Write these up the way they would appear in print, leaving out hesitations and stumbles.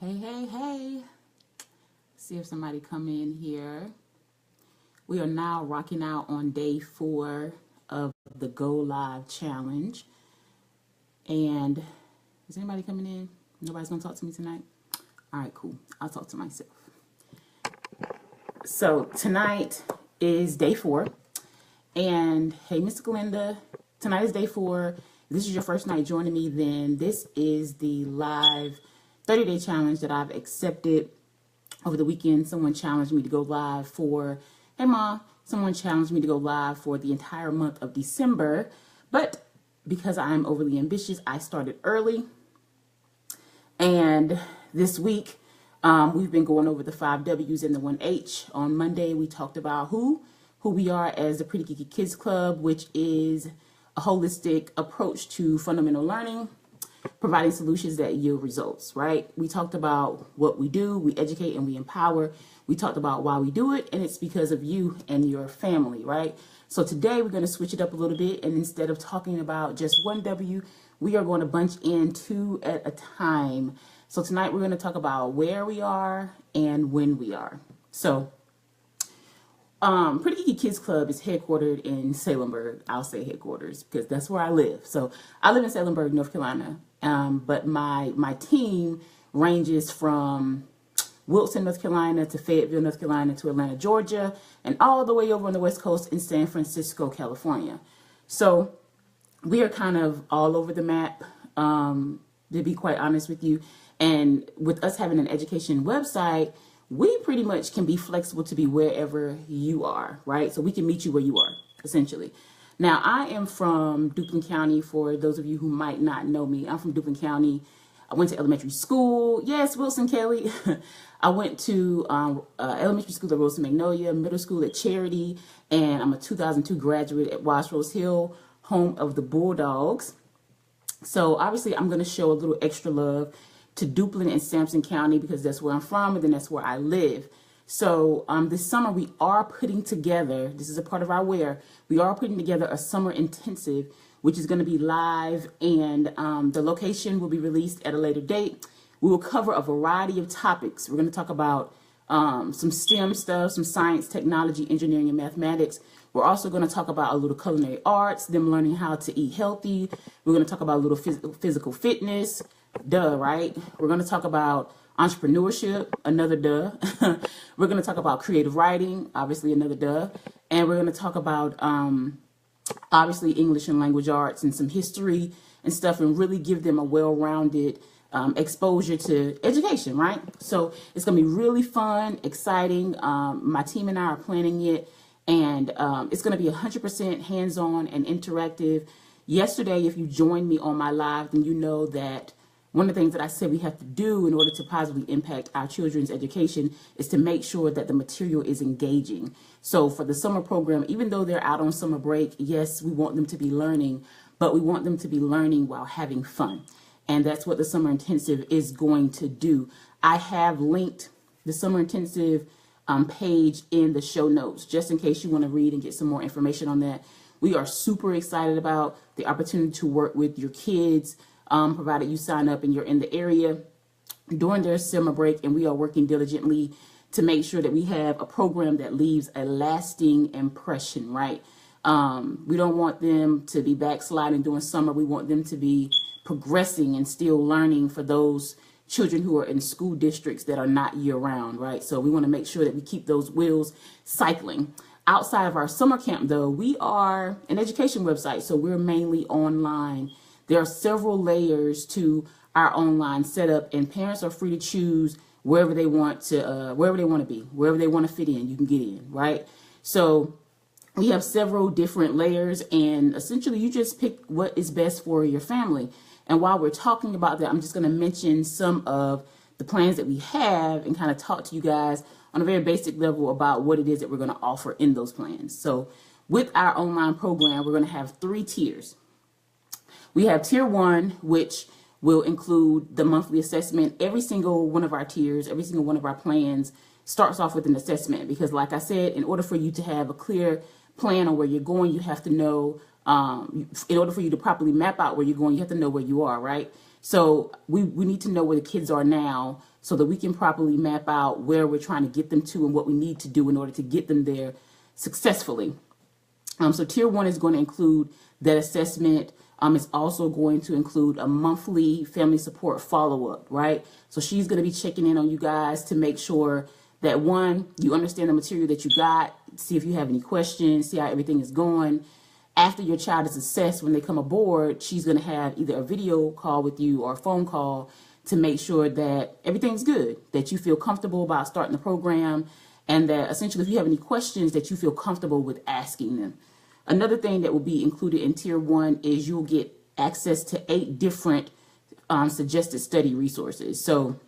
Hey, hey, hey. See if somebody come in here. We are now rocking out on day 4 of the Go Live challenge. And is anybody coming in? Nobody's going to talk to me tonight? All right, cool. I'll talk to myself. So tonight is day 4. And hey, Miss Glinda, tonight is day 4. If this is your first night joining me, then this is the live 30-day challenge that I've accepted. Over the weekend, someone challenged me to go live for, hey Ma, someone challenged me to go live for the entire month of December. But because I'm overly ambitious, I started early. And this week, we've been going over the 5 W's and the 1 H. On Monday, we talked about who we are as the Pretty Geeky Kids Club, which is a holistic approach to fundamental learning, providing solutions that yield results, right? We talked about what we do, we educate and we empower. We talked about why we do it, and it's because of you and your family, right? So today we're going to switch it up a little bit, and instead of talking about just 1 W, we are going to bunch in 2 at a time. So tonight we're going to talk about where we are and when we are. So Pretty Geeky Kids Club is headquartered in Salemburg. I'll say headquarters because that's where I live. So I live in Salemburg, North Carolina. But my team ranges from Wilson, North Carolina to Fayetteville, North Carolina to Atlanta, Georgia, and all the way over on the West Coast in San Francisco, California. So we are kind of all over the map, to be quite honest with you. And with us having an education website, we pretty much can be flexible to be wherever you are, right? So we can meet you where you are, essentially. Now, I am from Duplin County. For those of you who might not know me, I'm from Duplin County. I went to elementary school. Yes, Wilson Kelly. I went to elementary school at Wilson Magnolia, middle school at Charity, and I'm a 2002 graduate at West Rose Hill, home of the Bulldogs. So obviously, I'm going to show a little extra love to Duplin and Sampson County because that's where I'm from and then that's where I live. So this summer we are putting together, this is a part of our we are putting together a summer intensive, which is going to be live, and the location will be released at a later date. We will cover a variety of topics. We're going to talk about some STEM stuff, some science, technology, engineering, and mathematics. We're also going to talk about a little culinary arts, them learning how to eat healthy. We're going to talk about a little physical fitness. Duh, right? We're going to talk about entrepreneurship, another duh. We're going to talk about creative writing, obviously another duh. And we're going to talk about, obviously, English and language arts and some history and stuff, and really give them a well-rounded exposure to education, right? So it's going to be really fun, exciting. My team and I are planning it, and it's going to be 100% hands-on and interactive. Yesterday, if you joined me on my live, then you know that one of the things that I said we have to do in order to positively impact our children's education is to make sure that the material is engaging. So for the summer program, even though they're out on summer break, yes, we want them to be learning, but we want them to be learning while having fun. And that's what the summer intensive is going to do. I have linked the summer intensive page in the show notes, just in case you want to read and get some more information on that. We are super excited about the opportunity to work with your kids, provided you sign up and you're in the area during their summer break, and we are working diligently to make sure that we have a program that leaves a lasting impression, right? We don't want them to be backsliding during summer. We want them to be progressing and still learning for those children who are in school districts that are not year-round, right? So we want to make sure that we keep those wheels cycling. Outside of our summer camp, though, we are an education website, so we're mainly online. There are several layers to our online setup, and parents are free to choose wherever they want to be, wherever they want to fit in, you can get in, right? So we have several different layers, and essentially you just pick what is best for your family. And while we're talking about that, I'm just going to mention some of the plans that we have and kind of talk to you guys on a very basic level about what it is that we're going to offer in those plans. So with our online program, we're going to have 3 tiers. We have tier 1, which will include the monthly assessment. Every single one of our tiers, every single one of our plans starts off with an assessment because, like I said, in order for you to have a clear plan on where you're going, you have to know, in order for you to properly map out where you're going, you have to know where you are, right? So we need to know where the kids are now so that we can properly map out where we're trying to get them to and what we need to do in order to get them there successfully. So tier 1 is going to include that assessment. It's also going to include a monthly family support follow-up, right? So she's going to be checking in on you guys to make sure that, one, you understand the material that you got, see if you have any questions, see how everything is going. After your child is assessed, when they come aboard, she's going to have either a video call with you or a phone call to make sure that everything's good, that you feel comfortable about starting the program, and that essentially if you have any questions that you feel comfortable with asking them. Another thing that will be included in tier 1 is you'll get access to 8 different suggested study resources. So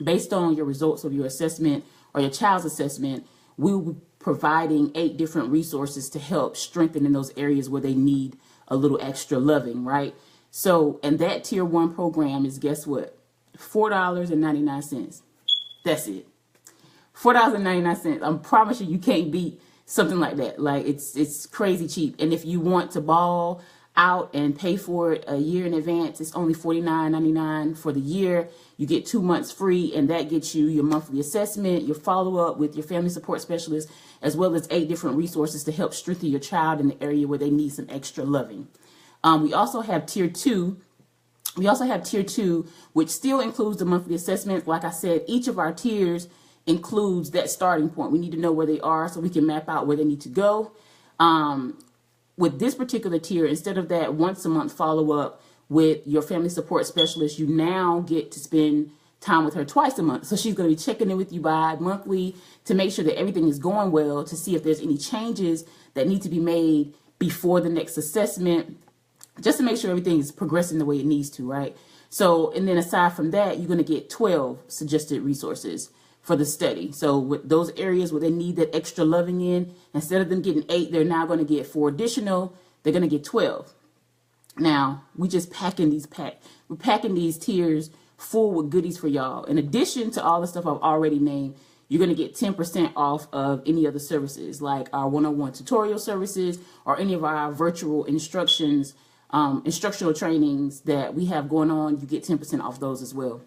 based on your results of your assessment or your child's assessment, we will be providing 8 different resources to help strengthen in those areas where they need a little extra loving, right? So, and that tier 1 program is, guess what? $4.99. That's it. $4.99. I promise you can't beat something like that. Like, it's crazy cheap. And if you want to ball out and pay for it a year in advance, it's only $49.99 for the year. You get 2 months free, and that gets you your monthly assessment, your follow-up with your family support specialist, as well as 8 different resources to help strengthen your child in the area where they need some extra loving. We also have tier 2. Which still includes the monthly assessment. Like I said, each of our tiers includes that starting point. We need to know where they are so we can map out where they need to go. With this particular tier, instead of that once a month follow-up with your family support specialist, you now get to spend time with her twice a month. So she's going to be checking in with you bi-monthly to make sure that everything is going well, to see if there's any changes that need to be made before the next assessment, just to make sure everything is progressing the way it needs to, right? So, and then aside from that, you're going to get 12 suggested resources for the study. So with those areas where they need that extra loving in, instead of them getting 8, they're now going to get 4 additional. They're going to get 12. Now, we're packing these tiers full with goodies for y'all. In addition to all the stuff I've already named, you're going to get 10% off of any other services, like our one-on-one tutorial services or any of our virtual instructional trainings that we have going on. You get 10% off those as well.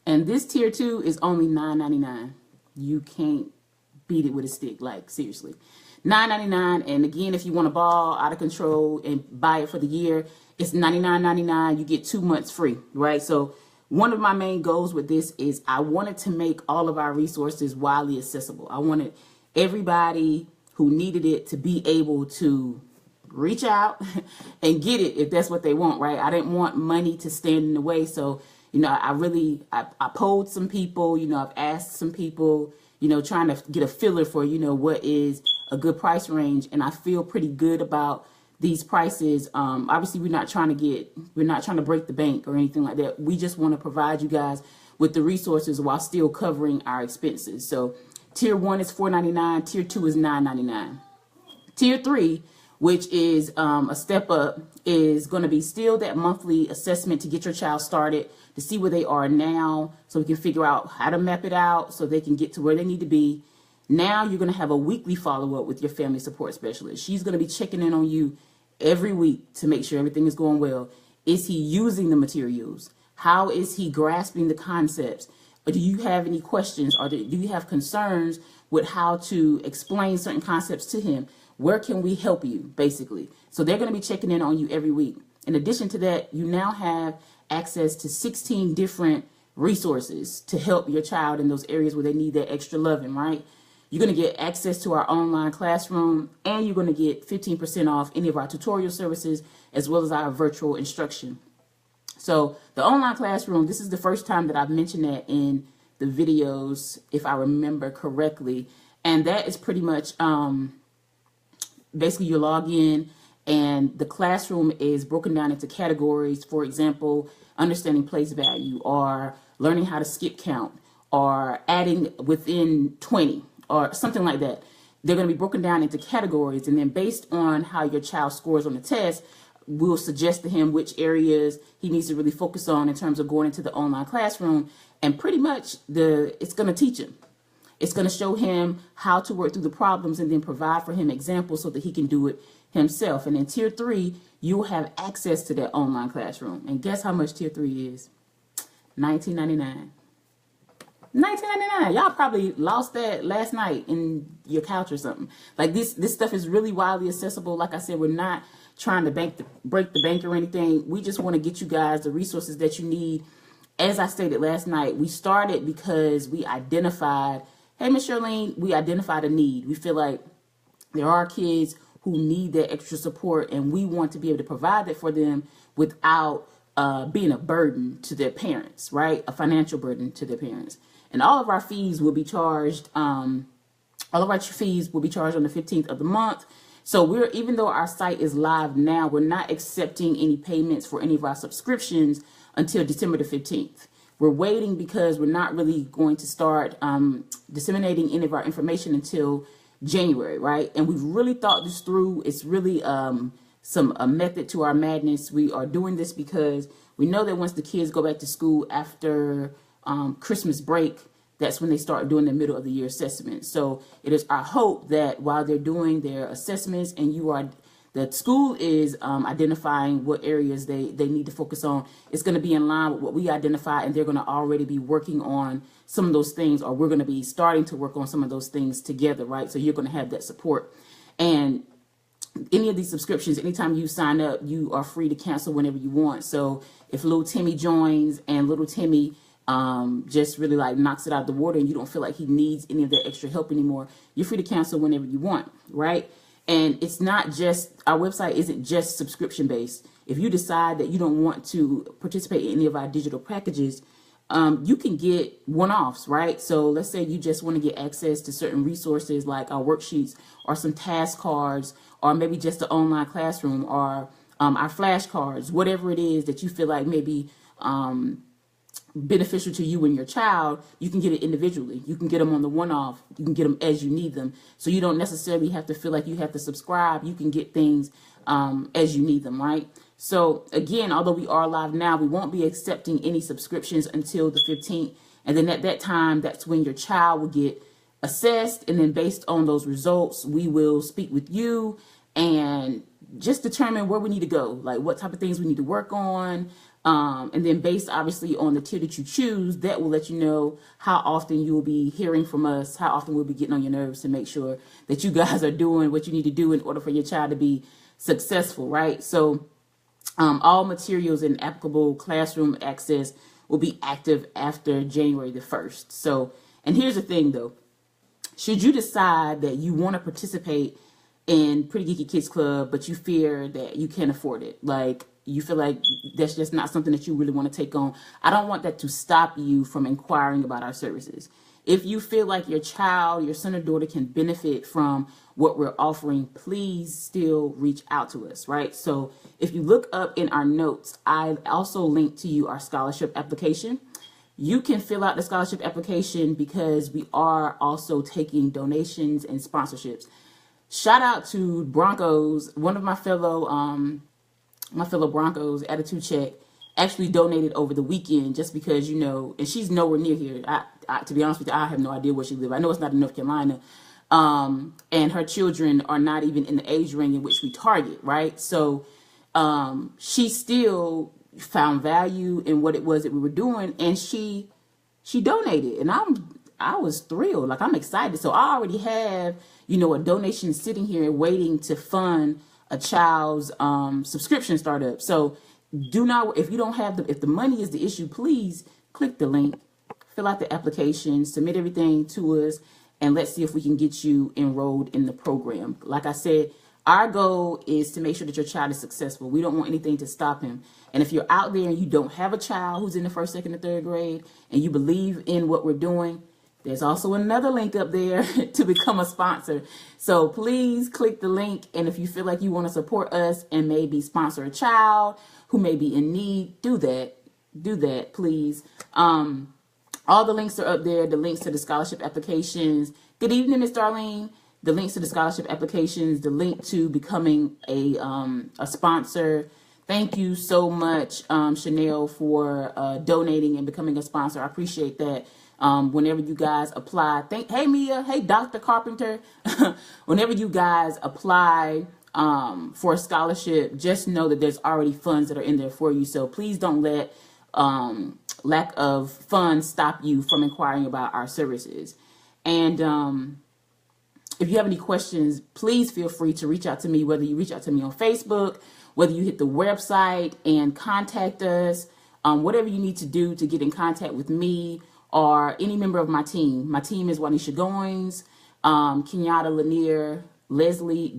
And this tier 2 is only $9.99. You can't beat it with a stick, like seriously. $9.99. And again, if you want to ball out of control and buy it for the year, it's $99.99. You get 2 months free, right? So one of my main goals with this is I wanted to make all of our resources widely accessible. I wanted everybody who needed it to be able to reach out and get it if that's what they want, right? I didn't want money to stand in the way. So, you know, I polled some people, you know, I've asked some people, you know, trying to get a filler for, you know, what is a good price range. And I feel pretty good about these prices. Obviously, we're not trying to break the bank or anything like that. We just want to provide you guys with the resources while still covering our expenses. So tier 1 is $4.99. Tier 2 is $9.99. Tier 3, which is a step up, is going to be still that monthly assessment to get your child started, to see where they are now, so we can figure out how to map it out so they can get to where they need to be. Now you're going to have a weekly follow-up with your family support specialist. She's going to be checking in on you every week to make sure everything is going well. Is he using the materials? How is he grasping the concepts? Or do you have any questions, or do you have concerns with how to explain certain concepts to him? Where can we help you, basically? So they're going to be checking in on you every week. In addition to that, you now have access to 16 different resources to help your child in those areas where they need that extra loving, right? You're going to get access to our online classroom, and you're going to get 15% off any of our tutorial services, as well as our virtual instruction. So the online classroom, this is the first time that I've mentioned that in the videos, if I remember correctly. And that is pretty much basically you log in, and the classroom is broken down into categories. For example, understanding place value, or learning how to skip count, or adding within 20, or something like that. They're going to be broken down into categories, and then based on how your child scores on the test, we'll suggest to him which areas he needs to really focus on in terms of going into the online classroom. And pretty much it's going to teach him. It's going to show him how to work through the problems, and then provide for him examples so that he can do it himself. And in tier 3, you'll have access to that online classroom. And guess how much tier 3 is? $19.99. $19.99. Y'all probably lost that last night in your couch or something. Like this stuff is really widely accessible. Like I said, we're not trying to break the bank or anything. We just want to get you guys the resources that you need. As I stated last night, we started because we identified, hey, Miss Charlene, we identified a need. We feel like there are kids who need that extra support, and we want to be able to provide that for them without being a burden to their parents, right? A financial burden to their parents. And all of our fees will be charged. All of our fees will be charged on the 15th of the month. So even though our site is live now, we're not accepting any payments for any of our subscriptions until December the 15th. We're waiting because we're not really going to start disseminating any of our information until January, right? And we've really thought this through. It's really a method to our madness. We are doing this because we know that once the kids go back to school after Christmas break, that's when they start doing their middle of the year assessments. So it is our hope that while they're doing their assessments and the school is identifying what areas they need to focus on, it's going to be in line with what we identify, and they're going to already be working on some of those things, or we're going to be starting to work on some of those things together, right? So you're going to have that support. And any of these subscriptions, anytime you sign up, you are free to cancel whenever you want. So if little Timmy joins and little Timmy just really like knocks it out of the water and you don't feel like he needs any of that extra help anymore, you're free to cancel whenever you want, right? And it's not just, our website isn't just subscription based. If you decide that you don't want to participate in any of our digital packages, you can get one-offs, right? So let's say you just want to get access to certain resources like our worksheets or some task cards, or maybe just the online classroom, or our flashcards, whatever it is that you feel like maybe beneficial to you and your child. You can get it individually. You can get them on the one-off. You can get them as you need them. So you don't necessarily have to feel like you have to subscribe. You can get things as you need them, right? So again, although we are live now, we won't be accepting any subscriptions until the 15th. And then at that time, that's when your child will get assessed. And then based on those results, we will speak with you and just determine where we need to go, like what type of things we need to work on. And then based obviously on the tier that you choose, that will let you know how often you will be hearing from us, how often we'll be getting on your nerves to make sure that you guys are doing what you need to do in order for your child to be successful, right? So all materials and applicable classroom access will be active after January the 1st. So, and here's the thing though, should you decide that you want to participate in Pretty Geeky Kids Club, but you fear that you can't afford it, like you feel like that's just not something that you really want to take on, I don't want that to stop you from inquiring about our services. If you feel like your child, your son or daughter can benefit from what we're offering, please still reach out to us, right? So if you look up in our notes, I also linked to you our scholarship application. You can fill out the scholarship application because we are also taking donations and sponsorships. Shout out to Broncos. One of my fellow Broncos, Attitude Check, actually donated over the weekend just because, you know, and she's nowhere near here. To be honest with you, I have no idea where she lives. I know it's not in North Carolina. And her children are not even in the age range in which we target, right? So she still found value in what it was that we were doing, and she donated, and I was thrilled. Like, I'm excited. So I already have, you know, a donation sitting here waiting to fund a child's subscription startup. So do not, if you don't have if the money is the issue, please click the link, fill out the application, submit everything to us, and let's see if we can get you enrolled in the program. Like I said, our goal is to make sure that your child is successful. We don't want anything to stop him. And if you're out there and you don't have a child who's in the first, second, or third grade, and you believe in what we're doing, there's also another link up there to become a sponsor. So please click the link. And if you feel like you want to support us and maybe sponsor a child who may be in need, do that. Do that, please. All the links are up there. The links to the scholarship applications. Good evening, Miss Darlene. The links to the scholarship applications, the link to becoming a sponsor. Thank you so much, Chanel, for donating and becoming a sponsor. I appreciate that. Whenever you guys apply, hey Mia, hey Dr. Carpenter, whenever you guys apply for a scholarship, just know that there's already funds that are in there for you. So please don't let lack of funds stop you from inquiring about our services. And if you have any questions, please feel free to reach out to me, whether you reach out to me on Facebook, whether you hit the website and contact us, whatever you need to do to get in contact with me or any member of my team. My team is Juanisha Goins, Kenyatta Lanier,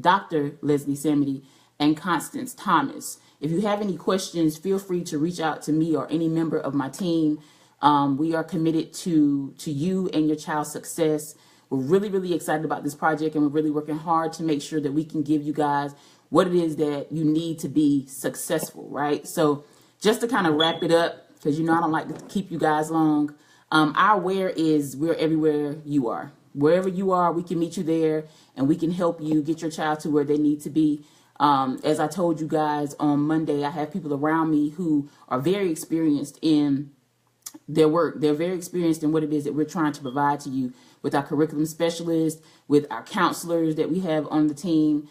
Dr. Leslie Samity, and Constance Thomas. If you have any questions, feel free to reach out to me or any member of my team. We are committed to you and your child's success. We're really, really excited about this project, and we're really working hard to make sure that we can give you guys what it is that you need to be successful, right? So just to kind of wrap it up, because you know I don't like to keep you guys long, our where is we're everywhere you are. Wherever you are, we can meet you there, and we can help you get your child to where they need to be. As I told you guys on Monday, I have people around me who are very experienced in their work. They're very experienced in what it is that we're trying to provide to you with our curriculum specialists, with our counselors that we have on the team,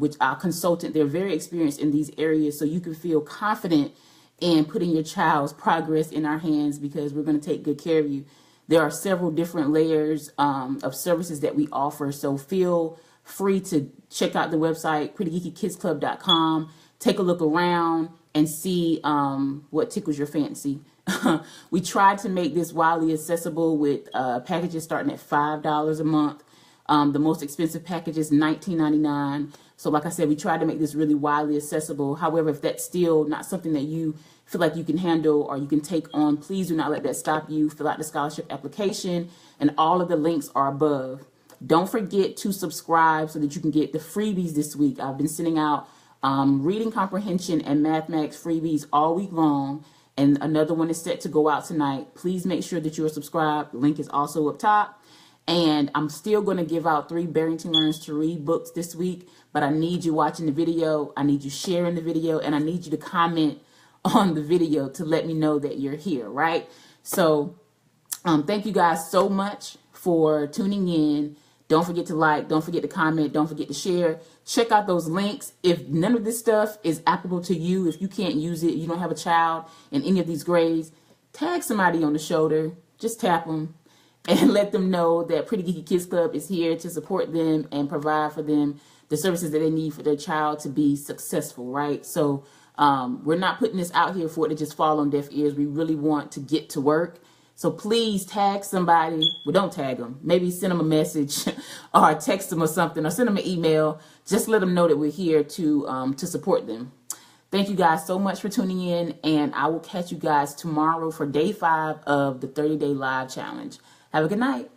with our consultant. They're very experienced in these areas, so you can feel confident in putting your child's progress in our hands, because we're going to take good care of you. There are several different layers of services that we offer, so feel free to check out the website, prettygeekykidsclub.com. Take a look around and see what tickles your fancy. We tried to make this widely accessible with packages starting at $5 a month. The most expensive package is $19.99. So like I said, we tried to make this really widely accessible. However, if that's still not something that you feel like you can handle or you can take on, please do not let that stop you. Fill out the scholarship application, and all of the links are above. Don't forget to subscribe so that you can get the freebies this week. I've been sending out reading comprehension and mathematics freebies all week long, and another one is set to go out tonight. Please make sure that you are subscribed. The link is also up top. And I'm still going to give out 3 Barrington Learns to Read books this week, but I need you watching the video, I need you sharing the video, and I need you to comment on the video to let me know that you're here, right? So thank you guys so much for tuning in. Don't forget to like, don't forget to comment, don't forget to share. Check out those links. If none of this stuff is applicable to you, if you can't use it, you don't have a child in any of these grades, tag somebody on the shoulder, just tap them, and let them know that Pretty Geeky Kids Club is here to support them and provide for them the services that they need for their child to be successful, right? So we're not putting this out here for it to just fall on deaf ears. We really want to get to work. So please tag somebody. Well, don't tag them. Maybe send them a message or text them or something, or send them an email. Just let them know that we're here to support them. Thank you guys so much for tuning in, and I will catch you guys tomorrow for day 5 of the 30-day live challenge. Have a good night.